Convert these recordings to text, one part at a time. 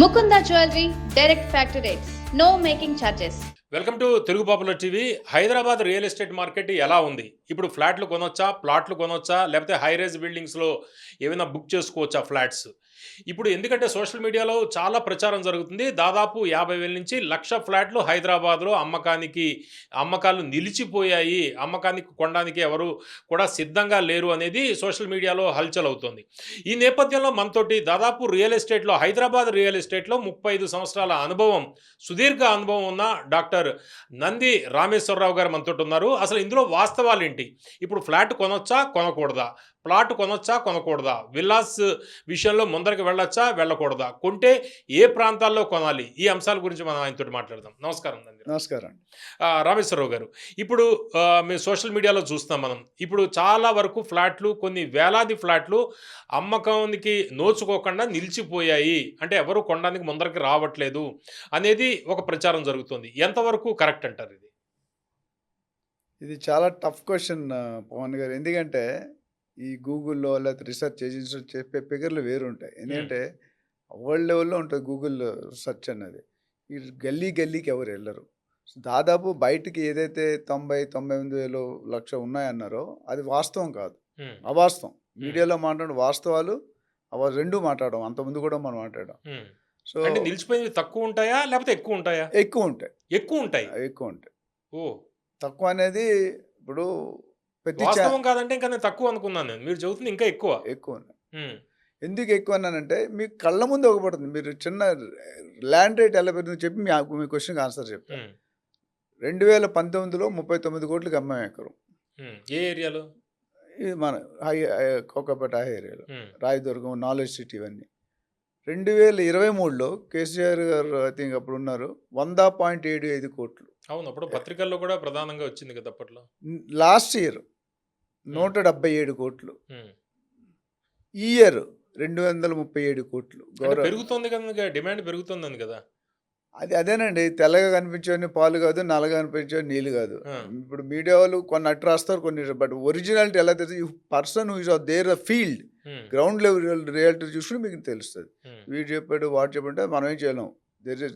Mukunda Jewelry, direct factory rates. No making charges. Welcome to Telugu popular TV. Hyderabad real estate market ఎలా ఉంది? ఇప్పుడు ఫ్లాట్లు కొనొచ్చా, ప్లాట్లు కొనొచ్చా, లేకపోతే హై రైజ్ బిల్డింగ్స్లో ఏమైనా బుక్ చేసుకోవచ్చా ఫ్లాట్స్? ఇప్పుడు ఎందుకంటే సోషల్ మీడియాలో చాలా ప్రచారం జరుగుతుంది. దాదాపు 50,000 నుంచి 1,00,000 ఫ్లాట్లు హైదరాబాద్లో అమ్మకాలు నిలిచిపోయాయి, అమ్మకానికి కొనడానికి ఎవరు కూడా సిద్ధంగా లేరు అనేది సోషల్ మీడియాలో హల్చల్ అవుతుంది. ఈ నేపథ్యంలో మనతోటి దాదాపు హైదరాబాద్ రియల్ ఎస్టేట్లో 35 సంవత్సరాల అనుభవం, సుదీర్ఘ అనుభవం ఉన్న డాక్టర్ నంది రామేశ్వరరావు గారు మనతో ఉన్నారు. అసలు ఇందులో వాస్తవాలు ఏంటి? ఇప్పుడు ఫ్లాట్ కొనొచ్చా, కొనకూడదా? ప్లాట్ కొనొచ్చా, కొనకూడదా? విల్లాస్ విషయంలో ముందరికి వెళ్ళొచ్చా, వెళ్ళకూడదా? కొంటే ఏ ప్రాంతాల్లో కొనాలి? ఈ అంశాల గురించి మనం ఆయనతో మాట్లాడదాం. నమస్కారం నంది. నమస్కారం. రామేశ్వరరావు గారు, ఇప్పుడు మేము సోషల్ మీడియాలో చూస్తాం మనం. ఇప్పుడు చాలా వరకు ఫ్లాట్లు, కొన్ని వేలాది ఫ్లాట్లు అమ్మకానికి నోచుకోకుండా నిలిచిపోయాయి, అంటే ఎవరు కొనడానికి ముందరికి రావట్లేదు అనేది ఒక ప్రచారం జరుగుతుంది. ఎంతవరకు కరెక్ట్ అంటారు ఇది? ఇది చాలా టఫ్ క్వశ్చన్ పవన్ గారు. ఎందుకంటే ఈ గూగుల్లో లేకపోతే రీసెర్చ్ ఏజెన్సీలో చెప్పే ఫిగర్లు వేరు ఉంటాయి. ఎందుకంటే వరల్డ్ లెవెల్లో ఉంటుంది గూగుల్ సెర్చ్ అన్నది. ఈ గల్లీకి ఎవరు వెళ్ళరు. దాదాపు బయటికి ఏదైతే 90,000-98,000 లక్ష ఉన్నాయన్నారో అది వాస్తవం కాదు, అవాస్తవం. మీడియాలో మాట్లాడే వాస్తవాలు రెండు మాట్లాడడం, అంతకుముందు కూడా మనం మాట్లాడాం. సో అంటే నిలిచిపోయినవి తక్కువ ఉంటాయా, లేకపోతే ఎక్కువ ఉంటాయా? ఎక్కువ ఉంటాయి. ఎక్కువ ఉంటాయి. ఓ, తక్కువ అనేది ఇప్పుడు వాస్తవం కాదంటే ఇంకా నేను తక్కువ అనుకున్నాను. మీరు చెబుతుంది ఇంకా ఎక్కువ ఉన్నాయి. ఎందుకు ఎక్కువ అన్నానంటే మీ కళ్ళ ముందు ఒకపడుతుంది. మీరు చిన్న ల్యాండ్ రేట్ ఎలా పెరుగుతుంది చెప్పి మీ క్వశ్చన్కి ఆన్సర్ చెప్తాను. 2019లో 39 కోట్లకి అమ్మాం ఎకరం. ఏ ఏరియాలో? ఇది మన కోకాపేట ఏరియాలో, రాయదుర్గం, నాలెడ్జ్ సిటీ ఇవన్నీ. 2023లో కేసీఆర్ గారు ఐ థింక్ అప్పుడు ఉన్నారు, 100.75 కోట్లు. అవును, అప్పుడు పత్రికల్లో కూడా ప్రధానంగా వచ్చింది కదా అప్పట్లో. లాస్ట్ ఇయర్ 177 కోట్లు. ఈ ఇయర్ 237 కోట్లు. పెరుగుతుంది కదా, డిమాండ్ పెరుగుతుందని కదా. అదేనండి, తెల్లగా కనిపించేవన్నీ పాలు కాదు, నల్లగా కనిపించేవి నీళ్ళు కాదు. ఇప్పుడు మీడియా వాళ్ళు కొన్ని అట్టు రాస్తారు, కొన్ని, బట్ ఒరిజినాలిటీ ఎలా తెలుస్తుంది? Person who is of their field, ground level reality చూసుకుని మీకు తెలుస్తుంది. వీడు చెప్పాడు, వాడు చెప్పంటే మనం ఏం చేయలేం.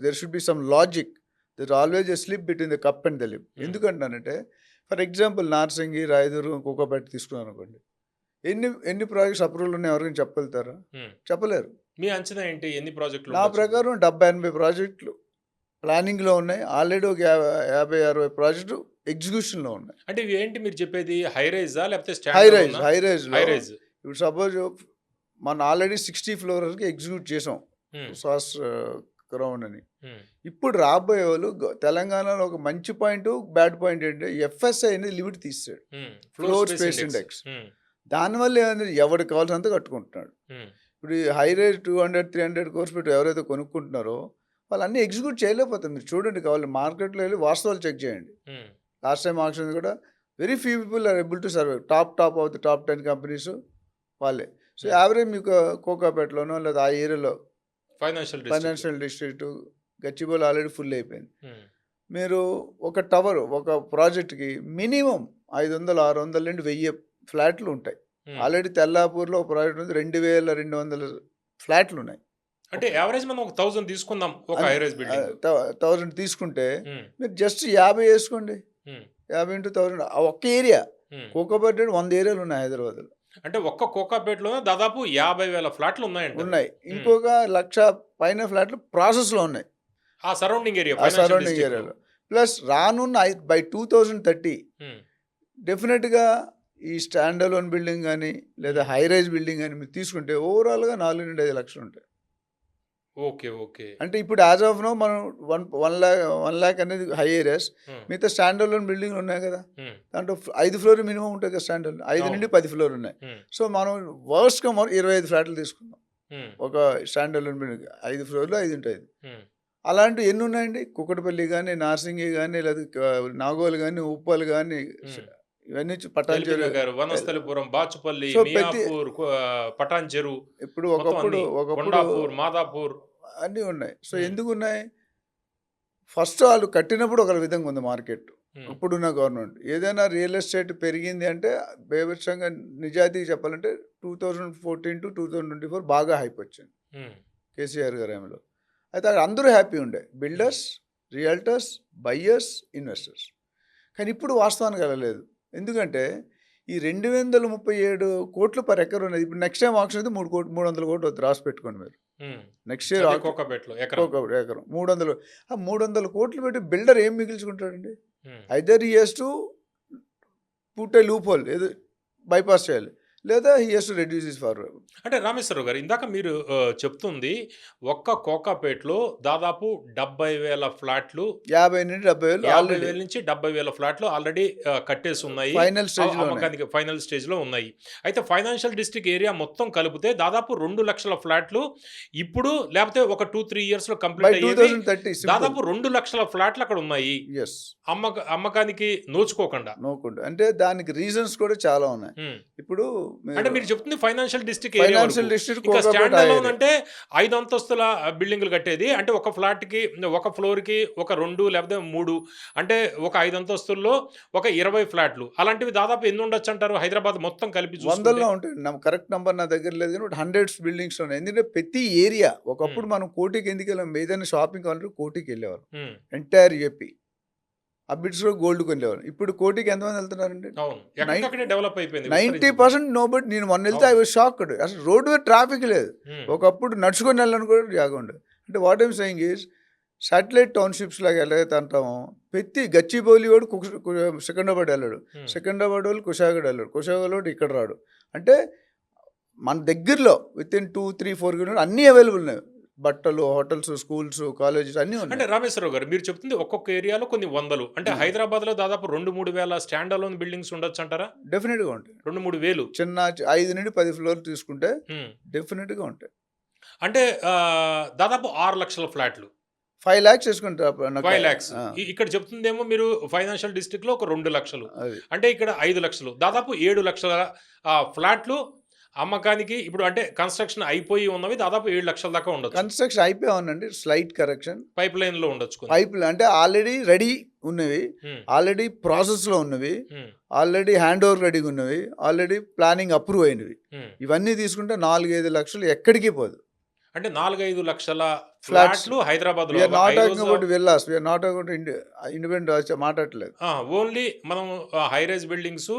There should be some logic. There always a slip between the cup and the lip. ఎందుకంటానంటే ఫర్ ఎగ్జాంపుల్ నార్సింగి, రాయదుర్గం, కోకాపేట తీసుకున్నాను అనుకోండి. ఎన్ని ప్రాజెక్ట్స్ అప్రూవల్ ఉన్నాయి ఎవరికైనా చెప్పగలుగుతారా? చెప్పలేరు. మీ అంచనా ఏంటి? ఎన్ని ప్రాజెక్టులు? నా ప్రకారం 70-80 ప్రాజెక్టులు ప్లానింగ్లో ఉన్నాయి. ఆల్రెడీ ఒక 50-60 ప్రాజెక్టు ఎగ్జిక్యూషన్లో ఉన్నాయి. అంటే ఇవి ఏంటి మీరు చెప్పేది? హై రైజా లేకపోతే హై రైజ్? ఇప్పుడు సపోజ్ మనం ఆల్రెడీ 60 ఫ్లోర్స్కి ఎగ్జిక్యూట్ చేసాం సాస్ గ్రౌండ్ అని. ఇప్పుడు రాబోయే వాళ్ళు తెలంగాణలో ఒక మంచి పాయింట్, బ్యాడ్ పాయింట్ ఏంటంటే ఎఫ్ఎస్ఐ అనేది లిమిట్ తీసాడు, ఫ్లోర్ స్పేస్ ఇండెక్స్. దానివల్ల ఏమైంది, ఎవరికి కావాల్సినంత కట్టుకుంటున్నాడు. ఇప్పుడు హై రైజ్ 200-300 కోర్స్ పెట్టి ఎవరైతే కొనుక్కుంటున్నారో వాళ్ళు అన్నీ ఎగ్జిక్యూట్ చేయలేకపోతారు. మీరు చూడండి, కావాలి మార్కెట్లో వెళ్ళి వాస్తవాలు చెక్ చేయండి. లాస్ట్ టైం ఆప్షన్ కూడా very few people are able to survive. Top of the top 10 companies వాళ్ళే. సో యావరేజ్ మీకు కోకాపేటలోనో లేదా ఆ ఏరియాలో financial district, Gachibowli already full అయిపోయింది. మీరు ఒక టవర్, ఒక ప్రాజెక్ట్కి మినిమం 500-600 నుండి 1000 ఫ్లాట్లు ఉంటాయి. ఆల్రెడీ తెల్లాపూర్లో ఒక ప్రాజెక్ట్ ఉంది, 2200 ఫ్లాట్లు ఉన్నాయి. అంటే యావరేజ్ మనం ఒక 1000 తీసుకుందాం, ఒక హై రైజ్ బిల్డింగ్ 1000 తీసుకుంటే మీరు జస్ట్ 50 వేసుకోండి. 50 into 1000 ఒక్క ఏరియా. కోకాపేట 100 ఏరియాలు ఉన్నాయి హైదరాబాద్లో. అంటే ఒక్క కోకాపేటలో దాదాపు 50,000 ఫ్లాట్లు ఉన్నాయి. ఇంకొక 1,00,000 పైన ఫ్లాట్లు ప్రాసెస్లో ఉన్నాయి ఆ సరౌండింగ్ ఏరియాలో. ప్లస్ రానున్న బై 2030 డెఫినెట్గా ఈ స్టాండ్ అలోన్ బిల్డింగ్ కానీ లేదా హై రైజ్ బిల్డింగ్ కానీ మీరు తీసుకుంటే ఓవరాల్గా 4-5 లక్షలు ఉంటాయి. ఓకే. అంటే ఇప్పుడు యాజ్ ఆఫ్ నో మనం 1 lakh అనేది హై ఏరియాస్. మిగతా స్టాండ్ అలోన్ బిల్డింగ్లు ఉన్నాయి కదా, దాంట్లో 5 ఫ్లోర్ మినిమం ఉంటుంది కదా. స్టాండ్ అలోన్ 5 నుండి 10 ఫ్లోర్ ఉన్నాయి. సో మనం వర్స్ట్గా మనం 25 ఫ్లాట్లు తీసుకుందాం. ఒక స్టాండ్ అలోన్ బిల్డింగ్ 5 ఫ్లోర్లు 5 ఉంటాయి. అలాంటివి ఎన్ని ఉన్నాయండి? కుక్కటపల్లి కానీ, నార్సింగి కానీ, లేదా నాగోలు కానీ, ఉప్పల్ కానీ, ఇవన్నీ పటాన్చెరు, వనస్థలిపురం, బాచుపల్లి, పటాన్చెరు, ఇప్పుడు ఒకప్పుడు మాదాపూర్ అన్నీ ఉన్నాయి. సో ఎందుకు ఉన్నాయి? ఫస్ట్ వాళ్ళు కట్టినప్పుడు ఒక విధంగా ఉంది మార్కెట్. ఇప్పుడున్న గవర్నమెంట్ ఏదైనా రియల్ ఎస్టేట్ పెరిగింది అంటే బేభత్సంగా నిజాయితీగా చెప్పాలంటే 2014 to 2024 బాగా హైప్ వచ్చింది కేసీఆర్ గారి ఏమలో. అయితే అక్కడ అందరూ హ్యాపీ ఉండే, బిల్డర్స్, రియల్టర్స్, బయ్యర్స్, ఇన్వెస్టర్స్. కానీ ఇప్పుడు వాస్తవానికి వెళ్ళలేదు. ఎందుకంటే ఈ 237 కోట్లు పర్ ఎకర్ ఉన్నది. ఇప్పుడు నెక్స్ట్ టైం ఆప్షన్ అయితే 300 కోట్లు వద్దు, రాసి పెట్టుకోండి మీరు. నెక్స్ట్ ఇయర్ కోకాపేటలో ఎకరం 300 కోట్లు పెట్టి బిల్డర్ ఏం మిగిల్చుకుంటాడండి? Either he has to put a loop whole, ఏదో బైపాస్ చేయాలి, లేదా he has to reduce his forward. అంటే రామేశ్వరరావు గారు, ఇందాక మీరు చెప్తుంది ఒక్క కోకాపేటలో దాదాపు 70,000 ఫ్లాట్లు, 50 నుండి 70,000 50,000 నుంచి 70,000 ఫ్లాట్లు ఆల్రెడీ కట్టేసి ఉన్నాయి, ఫైనల్ స్టేజ్ అమ్మకానికి ఫైనల్ స్టేజ్ లో ఉన్నాయి. అయితే ఫైనాన్షియల్ డిస్ట్రిక్ట్ ఏరియా మొత్తం కలిపితే దాదాపు 2 లక్షల ఫ్లాట్లు ఇప్పుడు, లేకపోతే ఒక 2-3 ఇయర్స్ లో కంప్లీట్ అయ్యేది 2030 దాదాపు 2 లక్షల ఫ్లాట్లు అక్కడ ఉన్నాయి అమ్మకానికి నోచుకోకుండా. అంటే దానికి రీజన్స్ కూడా చాలా ఉన్నాయి. ఇప్పుడు అంటే మీరు చెప్తుంది financial district district stand alone అంటే 5 అంతస్తుల బిల్డింగ్లు కట్టేది, అంటే ఒక ఫ్లాట్ కి ఒక ఫ్లోర్ కి ఒక 2 లేకపోతే 3, అంటే ఒక 5 అంతస్తుల్లో ఒక 20 ఫ్లాట్లు, అలాంటివి దాదాపు ఎన్ని ఉండొచ్చు అంటారు హైదరాబాద్ మొత్తం కలిపి? 100లో ఉంటాయి. కరెక్ట్ నంబర్ నా దగ్గర లేదు, కానీ 100 బిల్డింగ్స్ ఉన్నాయి. ఎందుకంటే ప్రతి ఏరియా, ఒకప్పుడు మనం కోటికి ఎందుకు వెళ్ళాం, ఏదైనా షాపింగ్ కావాలంటే కోటికి వెళ్ళేవారు, ఎంటైర్ ఏపీ ఆ బిట్స్ లో గోల్డ్ కొనేవారు. ఇప్పుడు కోటికి ఎంతమంది వెళ్తున్నారండి? 90% నో. బట్ నేను మొన్న వెళ్తే ఐ వాజ్ షాక్డ్. అసలు రోడ్డు మీద ట్రాఫిక్ లేదు. ఒకప్పుడు నడుచుకొని వెళ్ళాలని కూడా జాగా ఉండదు. అంటే what I'm saying is, satellite townships లాగా ఎలాగైతే అంటామో, ప్రతి గచ్చిబౌలి వాడు సికింద్రాబాద్ వెళ్ళాడు, సికింద్రాబాద్ వాళ్ళు కుషాగఢ్ వెళ్ళాడు, కుషాగఢ్ వాడు ఇక్కడ రాడు. అంటే మన దగ్గరలో విత్ ఇన్ 2-3-4 కిలోమీటర్స్ అన్నీ అవైలబుల్ ఉన్నాయి. బట్టలు, హోటల్స్, స్కూల్స్, కాలేజెస్ అన్నీ ఉన్నాయి. అంటే రామేశ్వరరావు గారు, మీరు చెప్తుంది ఒక్కొక్క ఏరియాలో కొన్ని వందలు, అంటే హైదరాబాద్ లో దాదాపు 2-3 వేల స్టాండ్ అలోన్ బిల్డింగ్స్ ఉండొచ్చు అంటారా? డెఫినెట్ గా ఉంటాయి. 2-3 వేలు చిన్న 5 నుండి 10 ఫ్లోర్లు తీసుకుంటే డెఫినెట్ గా ఉంటాయి. అంటే దాదాపు 6 లక్షల ఫ్లాట్లు, 5 lakhs వేసుకుంటారు. 5 lakhs. ఇక్కడ చెప్తుందేమో మీరు ఫైనాన్షియల్ డిస్ట్రిక్ట్ లో ఒక 2 లక్షలు, అంటే ఇక్కడ 5 లక్షలు, దాదాపు 7 లక్షల ఫ్లాట్లు అమ్మకానికి ఇప్పుడు. అంటే కన్స్ట్రక్షన్ అయిపోయి ఉన్నవి దాదాపు 7 లక్షల దాకా ఉండొచ్చు. కన్స్ట్రక్షన్ అయిపోయి ఉందండి, స్లైట్ కరెక్షన్. పైప్ లైన్ లో ఉండొచ్చు, అంటే ఆల్రెడీ రెడీ ఉన్నవి, ఆల్రెడీ ప్రాసెస్ లో ఉన్నవి, ఆల్రెడీ హ్యాండ్ ఓవర్ రెడీగా ఉన్నవి, ఆల్రెడీ ప్లానింగ్ అప్రూవ్ అయినవి. ఇవన్నీ తీసుకుంటే 4-5 లక్షలు ఎక్కడికి పోదు. అంటే 4-5 లక్షల ఫ్లాట్లు హైదరాబాద్ లో. మాట్లాడలేదు, ఓన్లీ మనం high rise buildings,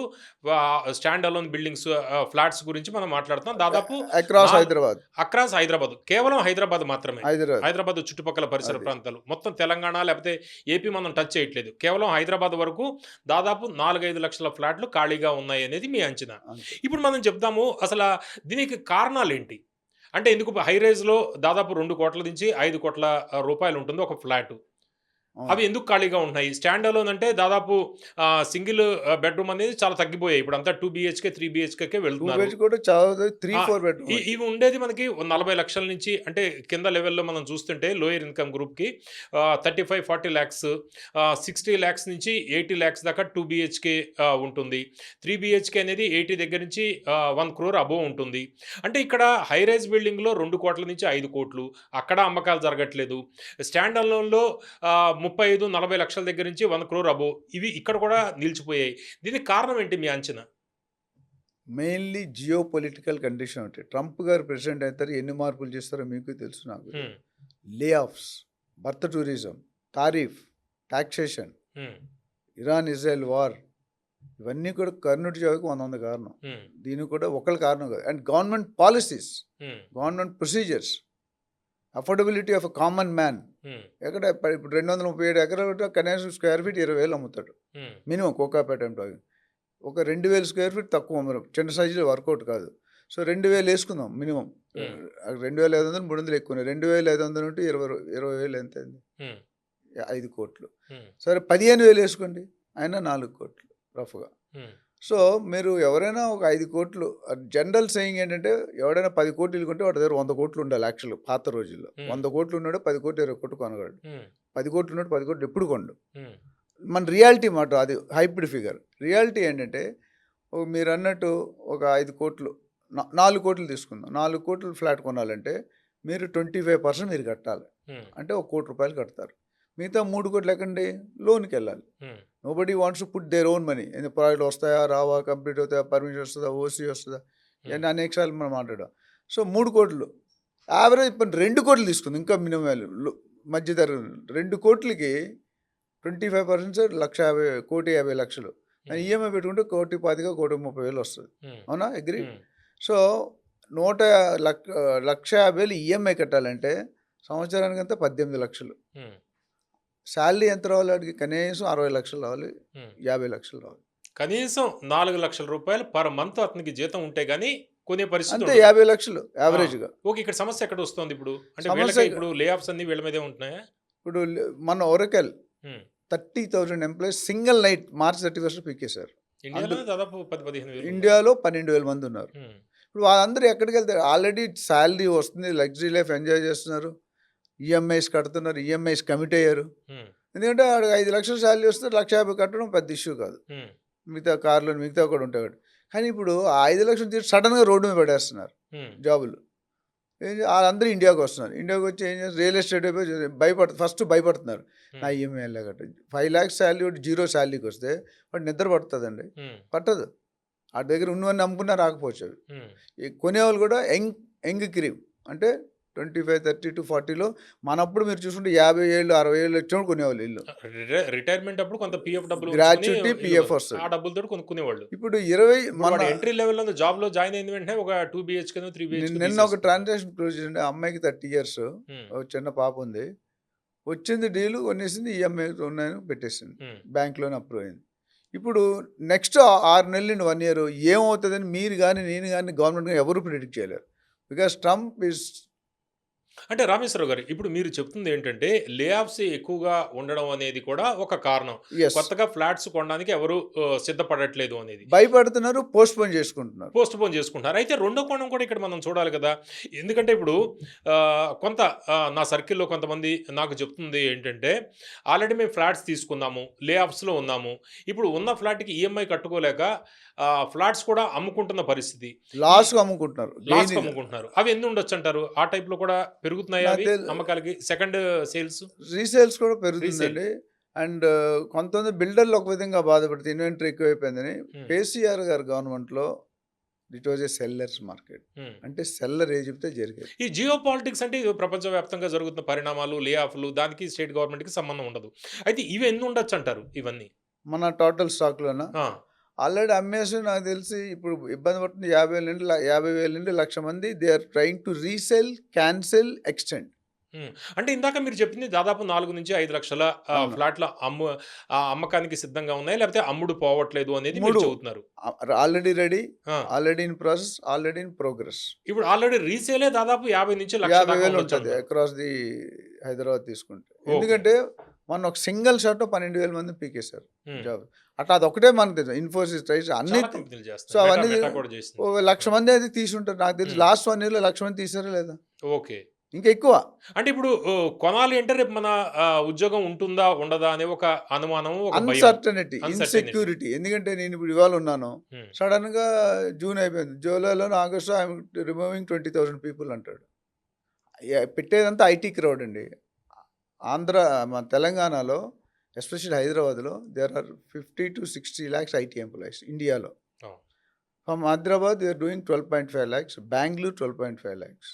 stand alone buildings, flats గురించి మనం మాట్లాడుతాం. దాదాపు అక్రాస్ హైదరాబాద్, కేవలం హైదరాబాద్ మాత్రమే, హైదరాబాద్ చుట్టుపక్కల పరిసర ప్రాంతాలు, మొత్తం తెలంగాణ లేకపోతే ఏపీ మనం టచ్ చేయట్లేదు. కేవలం హైదరాబాద్ వరకు దాదాపు 4-5 లక్షల ఫ్లాట్లు ఖాళీగా ఉన్నాయి అనేది మీ అంచనా. ఇప్పుడు మనం చెప్తాము అసలు దీనికి కారణాలు ఏంటి. అంటే ఎందుకు హై రైజ్లో దాదాపు 2 కోట్ల నుంచి 5 కోట్ల రూపాయలు ఉంటుంది ఒక ఫ్లాట్, అవి ఎందుకు ఖాళీగా ఉంటున్నాయి? స్టాండ్ అలోన్ అంటే దాదాపు సింగిల్ బెడ్రూమ్ అనేది చాలా తగ్గిపోయాయి, ఇప్పుడు అంతా 2 BHK 3 BHK వెళ్తున్నారు. ఇవి ఉండేది మనకి 40 లక్షల నుంచి, అంటే కింద లెవెల్లో మనం చూస్తుంటే లోయర్ ఇన్కమ్ గ్రూప్కి 35-40 lakhs, 60 lakhs నుంచి 80 lakhs దాకా 2 BHK ఉంటుంది. 3 BHK అనేది 80 దగ్గర నుంచి 1 crore అబోవ్ ఉంటుంది. అంటే ఇక్కడ హై రైజ్ బిల్డింగ్లో 2 కోట్ల నుంచి 5 కోట్లు, అక్కడ అమ్మకాలు జరగట్లేదు. స్టాండ్ అలోన్లో 35-40 లక్షల దగ్గర నుంచి 1 crore అబోవ్, ఇవి ఇక్కడ కూడా నిలిచిపోయాయి. దీనికి కారణం ఏంటి మీ అంచనా? మెయిన్లీ జియో పొలిటికల్ కండిషన్ అంటే, ట్రంప్ గారు ప్రెసిడెంట్ అవుతారు, ఎన్ని మార్పులు చేస్తారో మీకు తెలుసు, నాకు. లే offs, birth tourism, tariff, taxation, Iran Israel war, ఇవన్నీ కూడా కర్ణుడి జావుకి 100 కారణం. దీనికి కూడా ఒకళ్ళు కారణం కాదు. And government policies, government procedures, affordability of a common man. ఎక్కడ ఇప్పుడు 237 ఎకరాలు కనీసం స్క్వేర్ ఫీట్ 20,000 అమ్ముతాడు మినిమం. కోకాపేట ఒక 2,000 స్క్వేర్ ఫీట్ తక్కువ అమ్మరు, చిన్న సైజులో వర్కౌట్ కాదు. సో 2,000 వేసుకుందాం మినిమం. 2,500, 300 ఎక్కువ. 2,500 నుండి 20,000 ఎంత అయింది? 5 కోట్లు. సరే 15,000 వేసుకోండి, అయినా 4 కోట్లు రఫ్గా. సో మీరు ఎవరైనా ఒక 5 కోట్లు, జనరల్ సెయింగ్ ఏంటంటే ఎవడైనా 10 కోట్లు కొంటే వాడి దగ్గర 100 కోట్లు ఉండాలి. యాక్చువల్ పాత రోజుల్లో 100 కోట్లు ఉన్నాడు 10 కోట్లు 20 కోట్లు కొనగాడు. 10 కోట్లు ఉన్నాడు 10 కోట్లు ఎప్పుడు కొండు. మన రియాలిటీ మాట అది హైబ్రిడ్ ఫిగర్. రియాలిటీ ఏంటంటే మీరు అన్నట్టు ఒక 5 కోట్లు 4 కోట్లు తీసుకుందాం. 4 కోట్లు ఫ్లాట్ కొనాలంటే మీరు 25% మీరు కట్టాలి. అంటే 1 కోటి రూపాయలు కడతారు. మిగతా 3 కోట్లు ఎక్కండి, లోన్కి వెళ్ళాలి. Nobody wants to put their own money. ఎందుకు ప్రాజెక్టులు వస్తాయా రావా, కంప్లీట్ అవుతాయా, పర్మిషన్ వస్తుందా, ఓసీ వస్తుందా, ఇవన్నీ అనేక సార్లు మనం మాట్లాడాం. సో 3 కోట్లు యావరేజ్ ఇప్పుడు 2 కోట్లు తీసుకుంది, ఇంకా మినిమం వాల్యూ మధ్య తరగతి 2 కోట్లకి 25% 1,50,00,000 అని ఈఎంఐ పెట్టుకుంటే 1,25,00,000 1,30,000 వస్తుంది. అవునా? అగ్రి. సో 1,50,000 ఈఎంఐ కట్టాలంటే సంవత్సరానికి అంతా 18 లక్షలు. శాలరీ ఎంత రావాలి వాడికి? కనీసం 60 లక్షలు రావాలి, 50 లక్షలు రావాలి. కనీసం 4 లక్షల రూపాయలు పర్ మంత్ అతనికి జీతం ఉంటే గానీ కొనే పరిస్థితి అంతే, ఉండదు. 50 లక్షలు యావరేజ్గా. ఓకే, ఇక్కడ సమస్య ఎక్కడ వస్తుంది ఇప్పుడు? అంటే సమస్య వీళ్ళకి ఇప్పుడు లే ఆఫ్స్ అన్ని వీళ్ళ మీదే ఉంటున్నాయా? ఇప్పుడు మన oracle 30,000 employees single night March 31 పీకేశారు. ఇండియాలో దాదాపు 10-15 వేలు. ఇండియాలో 12,000 మంది ఉన్నారు. ఇప్పుడు వాళ్ళందరూ ఎక్కడికి వెళ్తారు? ఆల్రెడీ శాలరీ వస్తుంది, లగ్జరీ లైఫ్ ఎంజాయ్ చేస్తున్నారు, ఈఎంఐస్ కడుతున్నారు, ఈఎంఐస్ కమిట్ అయ్యారు. ఎందుకంటే వాడికి 5 లక్షల శాలరీ వస్తే 1,50,000 కట్టడం పెద్ద ఇష్యూ కాదు. మిగతా కార్లు మిగతా కూడా ఉంటాయి. కానీ ఇప్పుడు ఆ 5 లక్షలు తీసి సడన్గా రోడ్డు మీద పడేస్తున్నారు జాబులు. వాళ్ళందరూ ఇండియాకి వస్తున్నారు. ఇండియాకి వచ్చి ఏం చేస్తారు? రియల్ ఎస్టేట్ ఫస్ట్ భయపడుతున్నారు. నా ఈఎంఐ ఎలా కట్టాలి? 5 lakhs శాలరీ ఒకటి 0 శాలరీకి వస్తే వాడు నిద్ర పడుతుందండి? పట్టదు. ఆ దగ్గర ఉన్నవన్నీ అమ్ముకున్నా రాకపోవచ్చు అవి. కొనేవాళ్ళు కూడా యంగ్ క్రీమ్ అంటే 25, 30 to 40లో మనప్పుడు మీరు చూసుకుంటే 50 ఏళ్ళు 60 ఏళ్ళు వచ్చినప్పుడు కొనేవాళ్ళు ఇల్లు. రిటైర్మెంట్ అప్పుడు కొంత పిఎఫ్ డబ్బులు గ్రాట్యుటీ పిఎఫ్ వస్తుంది. ఆ డబ్బులతో కొనుక్కునేవాళ్ళు. ఇప్పుడు 20 మన ఎంట్రీ లెవెల్ జాబ్ లో జాయిన్ అయిన వెంటనే ఒక 2 BHK 3 BHK నిన్న ఒక ట్రాన్సాక్షన్ క్లోజ్ చేయండి. అమ్మాయికి 30 years, చిన్న పాప ఉంది. వచ్చింది డీలు, కొనేసింది, ఈఎంఐ ఉన్నాయని పెట్టేసింది, బ్యాంక్లోనే అప్రూవ్ అయింది. ఇప్పుడు నెక్స్ట్ 6 నెలలు నుండి 1 year ఏమవుతుందని మీరు కానీ నేను కానీ గవర్నమెంట్ కానీ ఎవరు ప్రిడిక్ట్ చేయలేరు. Because Trump is. అంటే రామేశ్వరరావు గారు, ఇప్పుడు మీరు చెప్తుంది ఏంటంటే లే ఆఫ్స్ ఎక్కువగా ఉండడం అనేది కూడా ఒక కారణం. కొత్తగా ఫ్లాట్స్ కొనడానికి ఎవరు సిద్ధపడట్లేదు అనేది భయపడుతున్నారు, పోస్ట్ పోన్ చేసుకుంటున్నారు. అయితే రెండో కోణం కూడా ఇక్కడ మనం చూడాలి కదా. ఎందుకంటే ఇప్పుడు కొంత నా సర్కిల్లో కొంతమంది నాకు చెప్తుంది ఏంటంటే, ఆల్రెడీ మేము ఫ్లాట్స్ తీసుకున్నాము, లే ఆఫ్స్లో ఉన్నాము, ఇప్పుడు ఉన్న ఫ్లాట్కి ఈఎంఐ కట్టుకోలేక ఫ్లాట్స్ కూడా అమ్ముకుంటున్న పరిస్థితి, లాస్ అమ్ముకుంటున్నారు. అవి ఎందుకు ఉండొచ్చు అంటారు? ఆ టైప్ లో కూడా పెరుగుతున్నాయి అమ్మకాలకి, సెకండ్ సేల్స్, రీసేల్స్ కూడా పెరుగుతుందండి. అండ్ కొంతమంది బిల్డర్లు ఒక విధంగా బాధపడుతుంది, ఇన్వెంటరీ ఎక్కువైపోయిందని. కేసీఆర్ గారు గవర్నమెంట్లో it was a sellers market. అంటే సెల్లర్ ఏ చెప్తే జరిగేది. ఈ జియో పాలిటిక్స్ అంటే ఇది ప్రపంచవ్యాప్తంగా జరుగుతున్న పరిణామాలు, లే ఆఫ్లు, దానికి స్టేట్ గవర్నమెంట్కి సంబంధం ఉండదు. అయితే ఇవి ఎన్ని ఉండొచ్చు అంటారు? ఇవన్నీ మన టోటల్ స్టాక్లోనా ఆల్రెడీ అమ్మేసి నాకు తెలిసి ఇప్పుడు ఇబ్బంది పడుతుంది 50,000 నుండి 1,00,000 మంది. They are trying to resell, cancel, extend. అంటే ఇందాక మీరు చెప్పింది దాదాపు 4 నుంచి 5 లక్షల ఫ్లాట్ల అమ్మకానికి సిద్ధంగా ఉన్నాయి, లేకపోతే అమ్ముడు పోవట్లేదు అనేది మీరు చెబుతున్నారు. Already ready, already in process, already in progress. ఇప్పుడు ఆల్రెడీ రీసేలే దాదాపు 50 నుంచి 50,000 ఉంటుంది అక్రాస్ ది హైదరాబాద్ తీసుకుంటే. ఎందుకంటే మొన్న ఒక సింగిల్ షాట్ 12,000 మంది పీకేశారు జాబ్. అట్లా అదొకటే మనకు తెలుసు. ఇన్ఫోసిస్ ట్రైస్ అన్ని. సో అవన్నీ 1,00,000 మంది అయితే తీసుంటారు నాకు తెలిసి. లాస్ట్ 1 year 1,00,000 మంది తీసారా లేదా? ఓకే, ఇంకా ఎక్కువ. అంటే ఇప్పుడు కొనాలి అంటే రేపు మన ఉద్యోగం ఉంటుందా ఉండదా అనే ఒక అనుమానం, అన్సర్టనిటీ, ఇన్సెక్యూరిటీ. ఎందుకంటే నేను ఇప్పుడు ఇవాళ ఉన్నాను, సడన్ గా జూన్ అయిపోయింది, జూలైలో ఆగస్టు ఐఎమ్ రిమూవింగ్ 20,000 పీపుల్ అంటాడు. పెట్టేదంతా ఐటీ క్రౌడ్ అండి. మన తెలంగాణలో ఎస్పెషల్లీ హైదరాబాద్లో there are 50 to 60 lakhs IT employees ఇండియాలో. From Hyderabad they are doing 12.5 lakhs, Bengaluru 12.5 lakhs,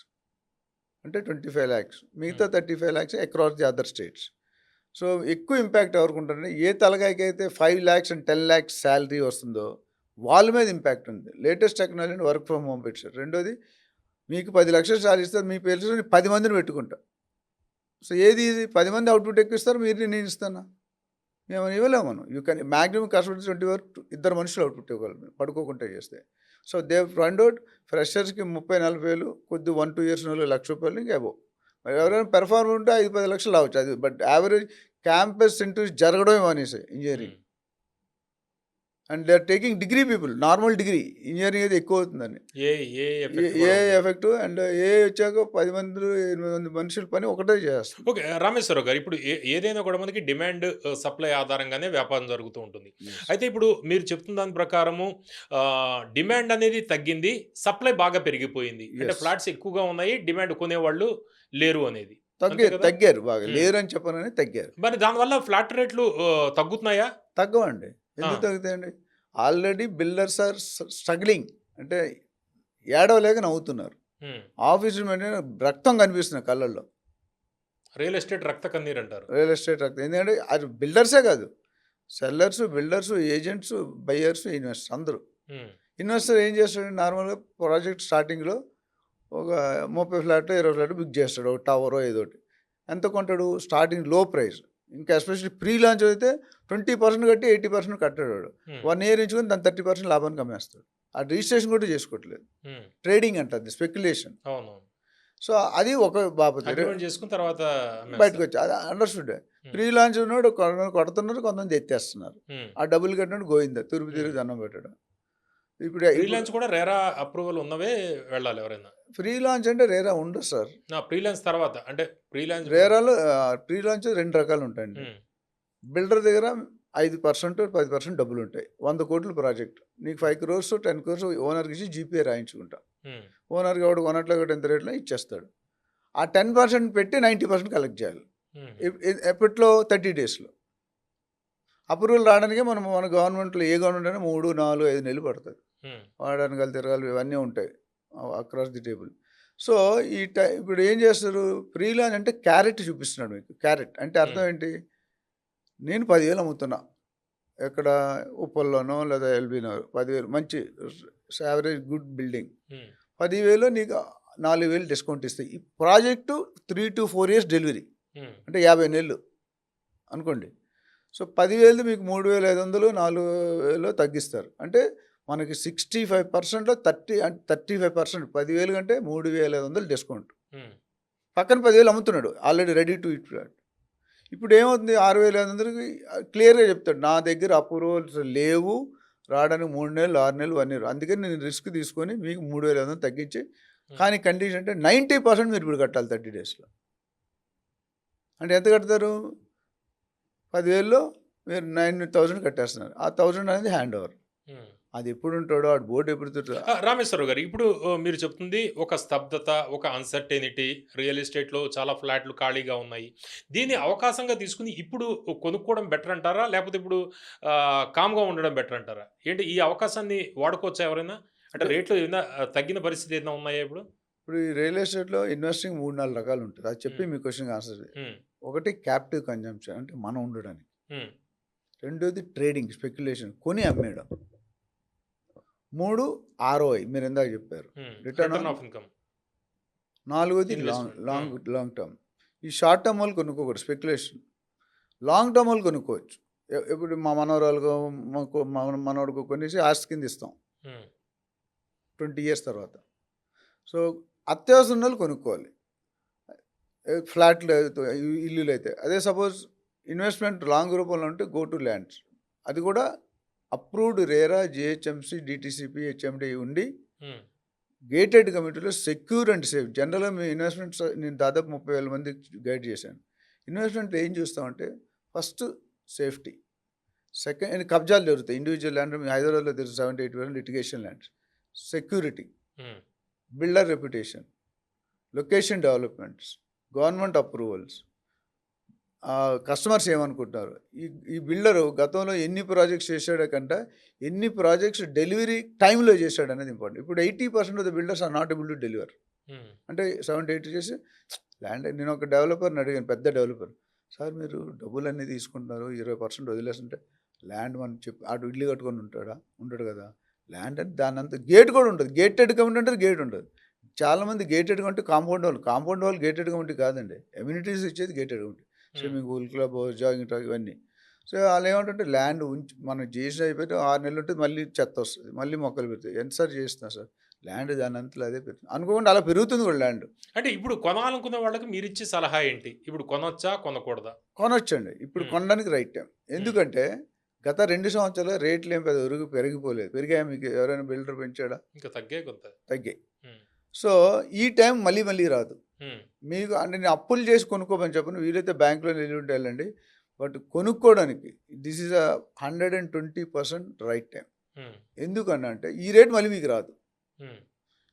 అంటే 25 lakhs. మిగతా 35 lakhs across the other states. So ఎక్కువ ఇంపాక్ట్ ఎవరికి ఉంటుందంటే, ఏ తలకాయకి అయితే 5 lakhs and 10 lakhs శాలరీ వస్తుందో వాళ్ళ మీద ఇంపాక్ట్ ఉంది. Latest technology work from home పెట్టారు. రెండోది, మీకు 10 లక్షలు శాలరీ ఇస్తారు, మీ పేరు 10 మందిని పెట్టుకుంటా. సో ఏది 10 మంది అవుట్పుట్ ఎక్కువ మీరు, నేను ఇస్తానా? మేము ఇవ్వలేము. మనం యూ కెన్ మ్యాక్సిమం కస్టమర్ 20 వరకు 2 మనుషులు అవుట్పుట్ ఇవ్వగలరు పడుకోకుండా చేస్తే. సో దే ఫైండ్ అవుట్ ఫ్రెషర్స్కి 30-40 కొద్ది 1-2 years 1,00,000 రూపాయలు ఇంకా అబో. మరి ఎవరైనా పెర్ఫార్మ్ ఉంటే 5-10 లక్షలు అవ్వచ్చు అది. బట్ యావరేజ్ క్యాంపస్ ఇంటర్వ్యూస్ జరగడం అనేసి engineering. And they are taking degree people, normal degree. Engineering అయితే ఎక్కువ అవుతుందని ఏ ఎఫెక్ట్. అండ్ ఏ వచ్చాక 10 మంది 8 మంది మనుషుల పని ఒకటే చేస్తారు. ఓకే రామేశ్వరరావు గారు, ఇప్పుడు ఏదైనా కూడా మనకి డిమాండ్ సప్లై ఆధారంగానే వ్యాపారం జరుగుతూ ఉంటుంది. అయితే ఇప్పుడు మీరు చెప్తున్న దాని ప్రకారము డిమాండ్ అనేది తగ్గింది, సప్లై బాగా పెరిగిపోయింది. అంటే ఫ్లాట్స్ ఎక్కువగా ఉన్నాయి, డిమాండ్ కొనేవాళ్ళు లేరు అనేది. తగ్గారు బాగా, లేరు అని చెప్పనని తగ్గారు. మరి దానివల్ల ఫ్లాట్ రేట్లు తగ్గుతున్నాయా? తగ్గవండి. ఎందుకు తగ్గుతాయండి? ఆల్రెడీ బిల్డర్స్ ఆర్ స్ట్రగ్లింగ్, అంటే ఏడవలేక నవ్వుతున్నారు. ఆఫీసులు మెయింటైన్ రక్తం కనిపిస్తుంది కళ్ళల్లో. రియల్ ఎస్టేట్ రక్త కన్నీరు అంటారు. రియల్ ఎస్టేట్ రక్తం. ఎందుకంటే అది బిల్డర్సే కాదు, sellers, builders, agents, buyers, investors అందరూ. ఇన్వెస్టర్ ఏం చేస్తాడు, నార్మల్గా ప్రాజెక్ట్ స్టార్టింగ్లో ఒక 30 ఫ్లాట్లు 20 ఫ్లాట్లు బుక్ చేస్తాడు, ఒక టవరో ఏదోటి. ఎంత కొంటాడు, స్టార్టింగ్ లో ప్రైస్. ఇంకా ఎస్పెషల్లీ ప్రీ లాంచ్ అయితే 20% కట్టి 80% కట్టాడు వాడు. 1 ఇయర్ ఇచ్చుకొని దాని 30% లాభానికి అమ్మేస్తాడు. ఆ రిజిస్ట్రేషన్ కూడా చేసుకోవట్లేదు. ట్రేడింగ్ అంటుంది, స్పెక్యులేషన్. సో అది ఒక బాపతి చేసుకున్న తర్వాత బయటకు వచ్చి అది అండర్స్టూడ్. ప్రీ లాంచ్ ఉన్నాడు కొడుతున్నారు, కొంతమంది ఎత్తేస్తున్నారు. ఆ డబ్బులు కట్టినట్టు గోయిందా తూర్పు తిరిగి దండం పెట్టడం. ఇప్పుడు ప్రీ లాంచ్ కూడా రేరా అప్రూవల్ ఉన్నవే వెళ్ళాలి ఎవరైనా. ఫ్రీ లాంచ్ అంటే రేరా ఉండదు సార్. ప్రీ లాంచ్ తర్వాత అంటే ప్రీ లాంచ్ రేరాలో ప్రీ లాంచ్ 2 రకాలు ఉంటాయండి. బిల్డర్ దగ్గర 5% 10% డబ్బులు ఉంటాయి. 100 కోట్ల ప్రాజెక్ట్, నీకు 5 crores 10 crores ఓనర్కి ఇచ్చి జీపీఏ రాయించుకుంటా. ఓనర్కి ఎవడు కొనట్లో ఎంత రేట్లో ఇచ్చేస్తాడు. ఆ 10% పెట్టి 90% కలెక్ట్ చేయాలి. ఎప్పట్లో 30 daysలో. అప్రూవల్ రావడానికి మన గవర్నమెంట్లో ఏ గవర్నమెంట్ అయినా 3, 4, 5 నెలలు పడుతుంది. వాడనకాలు తిరగాలి ఇవన్నీ ఉంటాయి అక్రాస్ ది టేబుల్. సో ఇప్పుడు ఏం చేస్తారు, ప్రీ లాంచ్ అంటే క్యారెట్ చూపిస్తున్నాడు మీకు. క్యారెట్ అంటే అర్థం ఏంటి, నేను 10,000 అమ్ముతున్నా ఎక్కడ ఉప్పల్లోనో లేదా ఎల్బీనో 10,000 మంచి యావరేజ్ గుడ్ బిల్డింగ్. 10,000 నీకు 4,000 డిస్కౌంట్ ఇస్తాయి. ఈ ప్రాజెక్టు 3 to 4 years డెలివరీ అంటే 50 నెలలు అనుకోండి. సో 10,000 మీకు 3,500 4,000 తగ్గిస్తారు. అంటే మనకి 65%లో 35% 10,000 కంటే 3,500 డిస్కౌంట్. పక్కన 10,000 అమ్ముతున్నాడు already ready to it flat. ఇప్పుడు ఏమవుతుంది, 6,500కి క్లియర్గా చెప్తాడు, నా దగ్గర అప్రూవల్స్ లేవు, రావడానికి 3 నెలలు 6 నెలలు 1 year, అందుకని నేను రిస్క్ తీసుకొని మీకు 3,500 తగ్గించి, కానీ కండిషన్ అంటే 90% మీరు ఇప్పుడు కట్టాలి 30 daysలో. అంటే ఎంత కడతారు, 10,000లో మీరు 9,000 కట్టేస్తున్నారు. ఆ 1,000 అనేది హ్యాండ్ ఓవర్. అది ఎప్పుడు ఉంటాడో ఆ బోర్డు ఎప్పుడు తిరుగుతాడో. రామేశ్వరరావు గారు, ఇప్పుడు మీరు చెప్తుంది ఒక స్తబ్దత, ఒక అన్సర్టెనిటీ, రియల్ ఎస్టేట్లో చాలా ఫ్లాట్లు ఖాళీగా ఉన్నాయి. దీన్ని అవకాశంగా తీసుకుని ఇప్పుడు కొనుక్కోవడం బెటర్ అంటారా, లేకపోతే ఇప్పుడు కామ్గా ఉండడం బెటర్ అంటారా? ఏంటి ఈ అవకాశాన్ని వాడుకోవచ్చా ఎవరైనా? అంటే రేట్లు ఏమైనా తగ్గిన పరిస్థితి ఏదైనా ఉన్నాయా ఇప్పుడు? ఇప్పుడు ఈ రియల్ ఎస్టేట్లో ఇన్వెస్టింగ్ 3-4 రకాలు ఉంటుంది. అది చెప్పి మీ క్వశ్చన్కి ఆన్సర్. ఒకటి క్యాప్టివ్ కన్జంప్షన్ అంటే మనం ఉండడానికి. రెండోది ట్రేడింగ్ స్పెక్యులేషన్, కొని అమ్మేయడం. 3 ROI మీరు ఎందాక చెప్పారు, రిటర్న్ ఆఫ్ ఇన్కమ్. 4ది లాంగ్ టర్మ్. ఈ షార్ట్ టర్మ్ వాళ్ళు కొనుక్కోకూడదు స్పెక్యులేషన్. లాంగ్ టర్మ్ వాళ్ళు కొనుక్కోవచ్చు. ఇప్పుడు మా మనవరాలకు మనవడికి కొనేసి ఆస్తి కింద ఇస్తాం 20 years తర్వాత. సో అత్యవసరం వాళ్ళు కొనుక్కోవాలి ఫ్లాట్లు ఇల్లులు అయితే. అదే సపోజ్ ఇన్వెస్ట్మెంట్ లాంగ్ రూపంలో ఉంటే గో టు ల్యాండ్స్. అది కూడా approved RERA, GHMC, DTCP, HMD ఉండి గేటెడ్ కమిటీలో సెక్యూర్ అండ్ సేఫ్. జనరల్గా మీ ఇన్వెస్ట్మెంట్స్ నేను దాదాపు 30,000 మంది గైడ్ చేశాను. ఇన్వెస్ట్మెంట్లో ఏం చూస్తామంటే ఫస్ట్ సేఫ్టీ, సెకండ్ కబ్జాలు జరుగుతాయి. ఇండివిజువల్ ల్యాండ్ మీ హైదరాబాద్లో తెలుసు 70-80% litigation lands. Security, builder reputation, location developments, government approvals, customers ఏమనుకుంటున్నారు, ఈ బిల్డరు గతంలో ఎన్ని ప్రాజెక్ట్స్ చేశాడో కంటే ఎన్ని ప్రాజెక్ట్స్ డెలివరీ టైంలో చేశాడు అనేది ఇంపార్టెంట్. ఇప్పుడు 80% of the builders are not able to deliver. అంటే 70-80 చేసి ల్యాండ్. నేను ఒక డెవలపర్ని అడిగాను, పెద్ద డెవలపర్, సార్ మీరు డబ్బులన్నీ తీసుకుంటున్నారు, 20% వదిలేస్తుంటే ల్యాండ్ మనం అటు ఇల్లు కట్టుకొని ఉంటాడు కదా, ల్యాండ్ అంటే దాని అంతా గేట్ కూడా ఉంటుంది. గేటెడ్ కమ్యూనిటీ అంటే గేట్ ఉంటుంది. చాలామంది గేటెడ్ కమ్యూనిటీ కాంపౌండ్ వాళ్ళు గేటెడ్ కమ్యూనిటీ కాదండి, ఎమ్యూనిటీస్ ఇచ్చేది gated community. Swimming pool, club, jogging track ఇవన్నీ. సో వాళ్ళు ఏమంటే ల్యాండ్ మనం చేసి అయిపోతే 6 నెలలు ఉంటుంది, మళ్ళీ చెత్త వస్తుంది, మళ్ళీ మొక్కలు పెడతాయి. ఎంత సార్ చేస్తున్నా సార్, ల్యాండ్ దాని అంతలో అదే పెరుగుతుంది అనుకోకుండా అలా పెరుగుతుంది కూడా ల్యాండ్. అంటే ఇప్పుడు కొనాలనుకున్న వాళ్ళకి మీరు ఇచ్చే సలహా ఏంటి? ఇప్పుడు కొనొచ్చా కొనకూడదా? కొనొచ్చండి, ఇప్పుడు కొనడానికి రైట్ టైం. ఎందుకంటే గత 2 సంవత్సరాలు రేట్లు ఏం పెద్ద పెరిగిపోలేదు. పెరిగాయి మీకు ఎవరైనా బిల్డర్ పెంచాడా? ఇంకా తగ్గాయి, కొంత తగ్గాయి. సో ఈ టైం మళ్ళీ రాదు మీకు. అంటే నేను అప్పులు చేసి కొనుక్కోమని చెప్పను, వీలైతే బ్యాంకులో నిలిచి వెళ్ళండి. బట్ కొనుక్కోవడానికి దిస్ ఈజ్ 120% రైట్ టైం. ఎందుకన్నా అంటే ఈ రేట్ మళ్ళీ మీకు రాదు.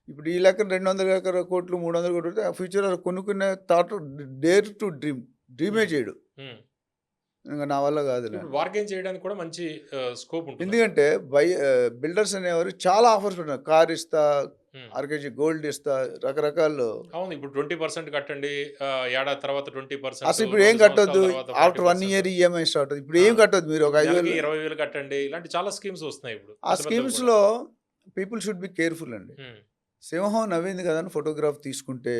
ఇప్పుడు ఈ లెక్క 200 కోట్లు 300 కోట్లు ఫ్యూచర్ కొనుక్కునే థాట్ డేర్ టు డ్రీమే చేయడు. ఇంకా నా వల్ల కాదు. ఇప్పుడు బార్గెన్ చేయడానికి కూడా మంచి స్కోప్ ఉంటుంది. ఎందుకంటే బిల్డర్స్ అనేవారు చాలా ఆఫర్స్ పెట్టారు. కార్ ఇస్తా, ఆర్కేజీ గోల్డ్ ఇస్తా, రకరకాలు. అవును, ఇప్పుడు 20% కట్టండి, ఏడాది తర్వాత 20%. అసలు ఇప్పుడు ఏం కట్టొద్దు, ఆఫ్టర్ 1 year ఈఎంఐ స్టార్ట్ అవుతుంది. ఇప్పుడు ఏం కట్టొద్దు, మీరు ఒక 5,000 20,000 కట్టండి, ఇలాంటి చాలా స్కీమ్స్ వస్తున్నాయి ఇప్పుడు. ఆ స్కీమ్స్ లో పీపుల్ షుడ్ బి కేర్ఫుల్ అండి. సింహం నవ్వింది కదా అని ఫోటోగ్రాఫ్ తీసుకుంటే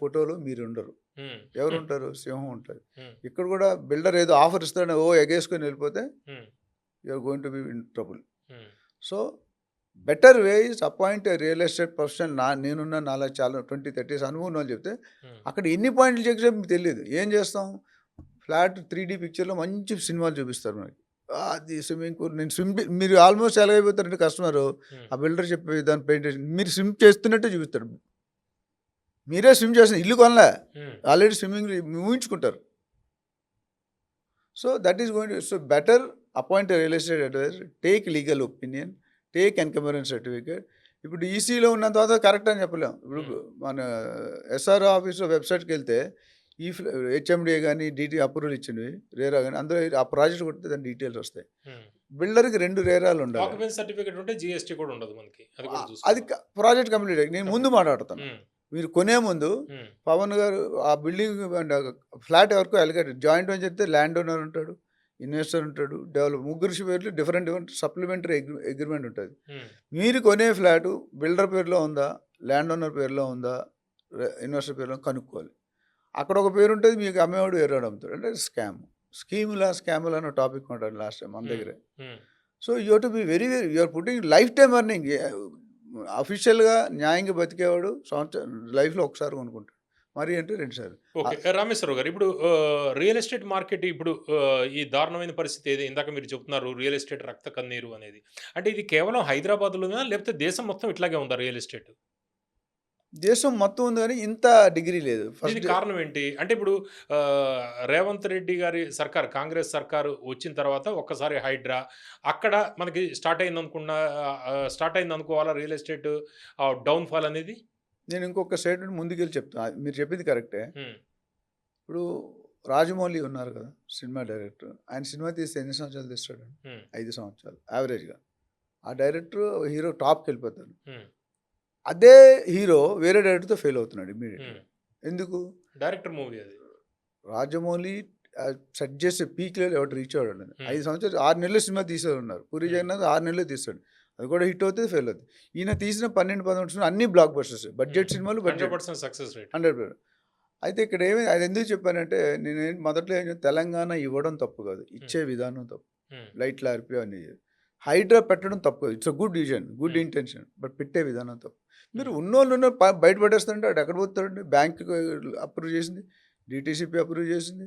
ఫోటోలో మీరు ఉండరు. ఎవరు ఉంటారు? సింహం ఉంటుంది. ఇక్కడ కూడా బిల్డర్ ఏదో ఆఫర్ ఇస్తాడని ఎగేసుకొని వెళ్ళిపోతే you're going to be in trouble. So better way is appoint real estate professional. నేనున్న నాలా చాలా 20-30 years అనుభవం వాళ్ళు చెప్తే అక్కడ ఎన్ని పాయింట్లు చెక్ చేసి మీకు తెలియదు. ఏం చేస్తాం, ఫ్లాట్ 3D పిక్చర్లో మంచి సినిమాలు చూపిస్తారు మనకి. అది స్విమ్మింగ్ పూల్, నేను మీరు ఆల్మోస్ట్ ఎలాగైపోతారంటే కస్టమర్ ఆ బిల్డర్ చెప్పే దాని పెయింట్ మీరు స్విమ్ చేస్తున్నట్టే చూపిస్తాడు. మీరే స్విమ్ చేస్తున్న ఇల్లు కొనలే, ఆల్రెడీ స్విమ్మింగ్ ఊహించుకుంటారు. So that is going to, so better appoint real estate advisor, take legal opinion, take encumbrance certificate. ఇప్పుడు ఈసీలో ఉన్నంత తర్వాత కరెక్ట్ అని చెప్పలేం. ఇప్పుడు మన ఎస్ఆర్ ఆఫీస్లో వెబ్సైట్కి వెళ్తే ఈ హెచ్ఎండిఏ కానీ డిటి అప్రూవల్ ఇచ్చినవి రేరా కానీ అందులో ఆ ప్రాజెక్ట్ కొడితే దాని డీటెయిల్స్ వస్తాయి. బిల్డర్కి 2 రేరాలు ఉండాలి. సర్టిఫికేట్ ఉంటే జిఎస్టీ కూడా ఉండదు మనకి. అది ప్రాజెక్ట్ కంప్లీట్ అయ్యి నేను ముందు మాట్లాడుతాను. మీరు కొనే ముందు పవన్ గారు ఆ బిల్డింగ్ ఫ్లాట్ ఎవరికో అలిగేటెడ్, జాయింట్ వెంచర్ అయితే ల్యాండ్ ఓనర్ ఉంటాడు, ఇన్వెస్టర్ ఉంటాడు, ముగ్గురు పేర్లు డిఫరెంట్ సప్లిమెంటరీ అగ్రిమెంట్ ఉంటుంది. మీరు కొనే ఫ్లాటు బిల్డర్ పేరులో ఉందా, ల్యాండ్ ఓనర్ పేరులో ఉందా, ఇన్వెస్టర్ పేరులో కనుక్కోవాలి. అక్కడ ఒక పేరు ఉంటుంది, మీకు అమ్మేవాడు వేరేవాడు అమ్ముతాడు. అంటే స్కాములా అన్న టాపిక్ ఉంటుంది లాస్ట్ టైం మన దగ్గరే. So you to be very you're putting life time earning. అఫీషియల్గా న్యాయంగా బతికేవాడు సంవత్సరం లైఫ్లో ఒకసారి కొనుక్కుంటాడు, మరి అంటే 2 సార్లు. ఓకే, రామేశ్వరరావు గారు, ఇప్పుడు రియల్ ఎస్టేట్ మార్కెట్ ఇప్పుడు ఈ దారుణమైన పరిస్థితి ఏది ఇందాక మీరు చెప్తున్నారు, రియల్ ఎస్టేట్ రక్త కన్నీరు అనేది, అంటే ఇది కేవలం హైదరాబాద్లోనా లేకపోతే దేశం మొత్తం ఇట్లాగే ఉందా రియల్ ఎస్టేట్? దేశం మొత్తం ఉంది కానీ ఇంత డిగ్రీ లేదు. దీనికి కారణం ఏంటి అంటే ఇప్పుడు రేవంత్ రెడ్డి గారి సర్కార్, కాంగ్రెస్ సర్కారు వచ్చిన తర్వాత ఒక్కసారి హైడ్రా అక్కడ మనకి స్టార్ట్ అయింది అనుకోవాలా రియల్ ఎస్టేట్ డౌన్ఫాల్ అనేది? నేను ఇంకొక స్టేట్మెంట్ ముందుకెళ్ళి చెప్తాను, మీరు చెప్పింది కరెక్టే. ఇప్పుడు రాజమౌళి ఉన్నారు కదా సినిమా డైరెక్టర్, ఆయన సినిమా తీస్తే ఎన్ని సంవత్సరాలు తీస్తాడు? 5 సంవత్సరాలు యావరేజ్గా. ఆ డైరెక్టర్ హీరో టాప్కి వెళ్ళిపోతాడు. అదే హీరో వేరే డైరెక్టర్తో ఫెయిల్ అవుతున్నాడు ఇమ్మీడియట్గా. ఎందుకు? డైరెక్టర్ మూవీ అది. రాజమౌళి సెట్ చేసే పీక్ లెవెల్ ఎవరు రీచ్ అవ్వడం. 5 సంవత్సరాలు 6 నెలలు సినిమా తీసేది ఉన్నారు. పూరి జగన్నాథ్ 6 నెలలు తీస్తాడు, అది కూడా హిట్ అవుతుంది, ఫెయిల్ అవుతుంది. ఈయన తీసిన 12-13 సినిమాలు అన్ని బ్లాక్ బస్టర్స్, బడ్జెట్ సినిమాలు, 100% సక్సెస్ రేట్ 100%. అయితే ఇక్కడ ఏమి, అది ఎందుకు చెప్పానంటే నేను మొదట్లో తెలంగాణ ఇవ్వడం తప్పు కాదు, ఇచ్చే విధానం తప్పు. లైట్లు ఆర్పి అని హైడ్రా పెట్టడం తప్పు కాదు, it's a good vision, good intention, but పెట్టే విధానం తప్పు. మీరు ఉన్నోళ్ళు బయటపడేస్తుంటే అటు ఎక్కడ పోతారండి? బ్యాంక్ అప్రూవ్ చేసింది, డిటీసీపీ అప్రూవ్ చేసింది,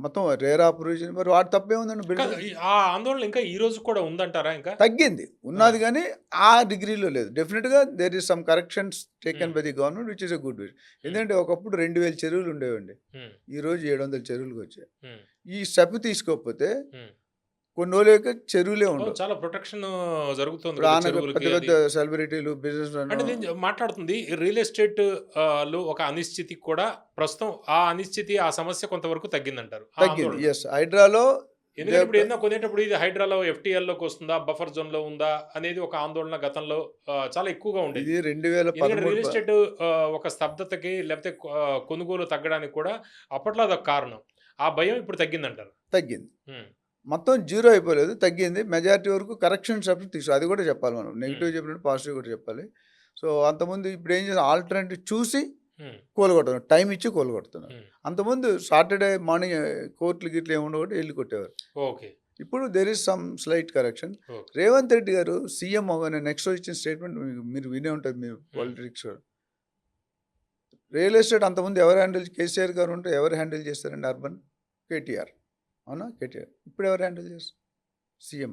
మొత్తం రేరా అప్రూవ్ చేసింది, మరి వాటి తప్పే ఉందండి. ఆ ఆందోళన ఇంకా ఈ రోజు కూడా ఉందంటారా? ఇంకా తగ్గింది, ఉన్నది కానీ ఆ డిగ్రీలో లేదు. డెఫినెట్గా there is some corrections taken by the government which is a good విషయం. ఎందుకంటే ఒకప్పుడు 2,000 చెరువులు ఉండేవండి, ఈరోజు 700 చెరువులకు వచ్చాయి. ఈ స్టెప్ తీసుకోకపోతే కొన్ని రోజులకి చెరువులే ఉండవు. చాలా ప్రొటెక్షన్ జరుగుతుంది. పెద్ద పెద్ద సెలబ్రిటీలు, బిజినెస్ అంటే నేను మాట్లాడుతుంది రియల్ ఎస్టేట్ లో ఒక అనిశ్చితి కూడా ప్రస్తుతం, ఆ అనిశ్చితి, ఆ సమస్య కొంతవరకు తగ్గిందంటారు. తగ్గింది, ఎస్. హైడ్రాలో ఎందుకంటే ఇప్పుడు ఏదైనా కొనేటప్పుడు ఇది హైడ్రాలో FTLలోకి వస్తుందా, బఫర్ జోన్ లో ఉందా అనేది ఒక ఆందోళన గతంలో చాలా ఎక్కువగా ఉండేది. ఇది 2013 రియల్ ఎస్టేట్ ఒక స్తబ్దతకి లేకపోతే కొనుగోలు తగ్గడానికి కూడా అప్పట్లో అదొక కారణం. ఆ భయం ఇప్పుడు తగ్గిందంటారు? తగ్గింది, మొత్తం జీరో అయిపోలేదు, తగ్గింది. మెజారిటీ వరకు కరెక్షన్ స్టెప్స్ తీసుకో, అది కూడా చెప్పాలి మనం. నెగిటివ్ చెప్పినట్టు పాజిటివ్ కూడా చెప్పాలి. సో అంతకుముందు ఇప్పుడు ఏం చేస్తాం, ఆల్టర్నేటివ్ చూసి కోలుకొడుతున్నారు, టైం ఇచ్చి కోలుకొడుతున్నారు. అంతకుముందు సాటర్డే మార్నింగ్ కోర్టులు గిట్లు ఏమి ఉండకూడదు, వెళ్ళి కొట్టేవారు. ఓకే, ఇప్పుడు there is some slight correction. Revanth Reddy గారు సీఎం అవగానే నెక్స్ట్ ఇచ్చిన స్టేట్మెంట్ మీరు వినే ఉంటుంది, మీరు పాలిటిక్స్. రియల్ ఎస్టేట్ అంతకుముందు ఎవరు హ్యాండిల్, కేసీఆర్ గారు ఉంటే ఎవరు హ్యాండిల్ చేస్తారండి? అర్బన్ KTR, అవునా? KTR. ఇప్పుడు ఎవరు హ్యాండిల్ చేస్తారు? సీఎం,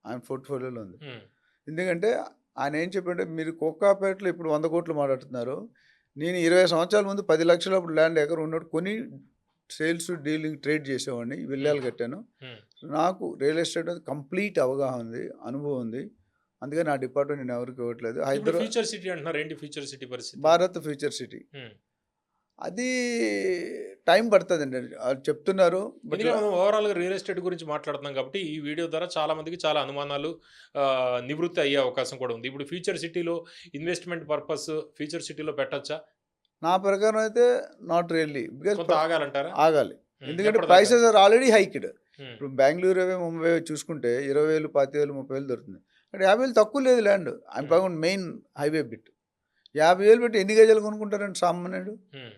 ఆయన పోర్ట్ఫోలియోలో ఉంది. ఎందుకంటే ఆయన ఏం చెప్పంటే, మీరు కోకాపేటలో ఇప్పుడు 100 కోట్లు మాట్లాడుతున్నారు, నేను 20 సంవత్సరాల ముందు 10 లక్షల అప్పుడు ల్యాండ్ ఎకర్ ఉన్నట్టు కొని సేల్స్ డీలింగ్ ట్రేడ్ చేసేవాడిని, విల్లాలు కట్టాను. నాకు రియల్ ఎస్టేట్ కంప్లీట్ అవగాహన ఉంది, అనుభవం ఉంది. అందుకే నా డిపార్ట్మెంట్ నేను ఎవరికి ఇవ్వట్లేదు. హైదరాబాద్ ఫ్యూచర్ సిటీ అంటున్నారు, ఏంటి ఫ్యూచర్ సిటీ పరిస్థితి? భారత్ ఫ్యూచర్ సిటీ, అది టైం పడుతుందండి. చెప్తున్నారు బట్ ఎందుకంటే మనం ఓవరాల్‌గా రియల్ ఎస్టేట్ గురించి మాట్లాడుతున్నాం కాబట్టి, ఈ వీడియో ద్వారా చాలా మందికి చాలా అనుమానాలు నివృత్తి అయ్యే అవకాశం కూడా ఉంది. ఇప్పుడు ఫ్యూచర్ సిటీలో ఇన్వెస్ట్‌మెంట్ పర్పస్ ఫ్యూచర్ సిటీలో పెట్టొచ్చా? నా ప్రకారం అయితే నాట్ రియల్లీ. బికాజ్ కొంత ఆగాలంటారా? ఆగాలి. ఎందుకంటే ఎప్పటిదాకా? Prices are already hiked. Hmm. ఇప్పుడు బెంగుళూరు, ముంబై చూసుకుంటే 20,000, 25,000, 30,000 దొరుకుతుంది. అక్కడ 50,000 తక్కువ లేదు land. I'm talking main highway bit. 50,000 పెట్టి ఎన్ని గజాలు కొనుక్కుంటారండి సామాన్యుడు? హ్మ్.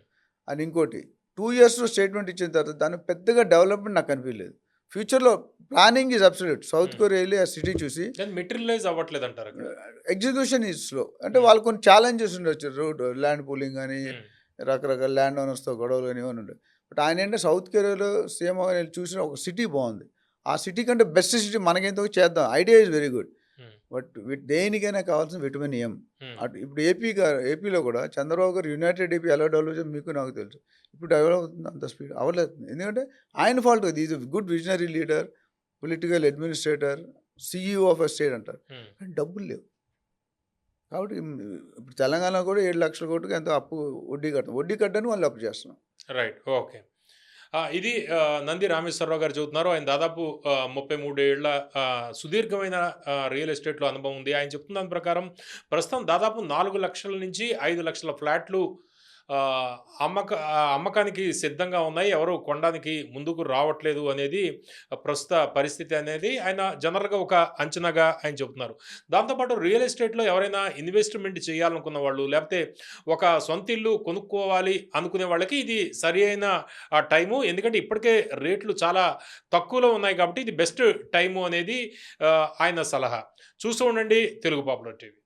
అని ఇంకోటి 2 ఇయర్స్‌లో స్టేట్మెంట్ ఇచ్చిన తర్వాత దానికి పెద్దగా డెవలప్మెంట్ నాకు అనిపించలేదు. ఫ్యూచర్‌లో planning is absolute. South Korea వెళ్ళి ఆ సిటీ చూసి కానీ మెటీరియలైజ్ అవ్వట్లేదంటారు అక్కడ. Execution is slow. అంటే Hmm. వాళ్ళు కొన్ని ఛాలెంజెస్ ఉండొచ్చు. రోడ్ ల్యాండ్ పూలింగ్ అని, హ్మ్. రకరకాల ల్యాండ్ ఓనర్స్‌తో గొడవలు అని ఇవన్నీ ఉండవు. బట్ ఆయన ఏంటంటే సౌత్ కొరియాలో సీఎం వెళ్ళి చూసిన ఒక సిటీ బాగుంది. ఆ సిటీ కంటే బెస్ట్ సిటీ మనకేంతో చేద్దాం. Idea is very good. హ్మ్. బట్ దేనికైనా కావాల్సిన విటమిన్ ఎం. హ్మ్. అటు ఇప్పుడు ఏపీలో కూడా చంద్రబాబు గారు యునైటెడ్ ఏపీ ఎలా డెవలప్ చేయాలో మీకు నాకు తెలుసు. ఇప్పుడు డెవలప్ అవుతుంది అంత స్పీడ్ అవ్వలేదు. ఎందుకంటే ఆయన ఫాల్ట్ అది. Is good visionary leader, political administrator, CEO of a state అంటారు. హ్మ్. కానీ డబ్బులు లేవు. కాబట్టి ఇప్పుడు తెలంగాణ కూడా 7 లక్షల కోట్లకి ఎంతో అప్పు వడ్డీ కడతాం. వడ్డీ కట్టని వాళ్ళు అప్పు చేస్తున్నాం. రైట్. ఓకే. ఇది నంది రామేశ్వరరావు గారు చెబుతున్నారు. ఆయన దాదాపు 33 ఏళ్ల సుదీర్ఘమైన రియల్ ఎస్టేట్‌లో అనుభవం ఉంది. ఆయన చెప్తున్న దాని ప్రకారం ప్రస్తుతం దాదాపు 4,00,000 నుంచి 5,00,000 ఫ్లాట్లు ఆహ్, అమ్మకానికి సిద్ధంగా ఉన్నాయి. ఎవరు కొనడానికి ముందుకు రావట్లేదు అనేది ప్రస్తుత పరిస్థితి అనేది ఆయన జనరల్‌గా ఒక అంచనాగా ఆయన చెప్తున్నారు. దాంతోపాటు రియల్ ఎస్టేట్‌లో ఎవరైనా ఇన్వెస్ట్‌మెంట్ చేయాలనుకున్న వాళ్ళు, లేకపోతే ఒక సొంత ఇల్లు కొనుక్కోవాలి అనుకునే వాళ్ళకి ఇది సరియైన టైము. ఎందుకంటే ఇప్పటికే రేట్లు చాలా తక్కువలో ఉన్నాయి కాబట్టి ఇది బెస్ట్ టైము అనేది ఆయన సలహా. చూస్తూ ఉండండి తెలుగు పాపులర్ టీవీ.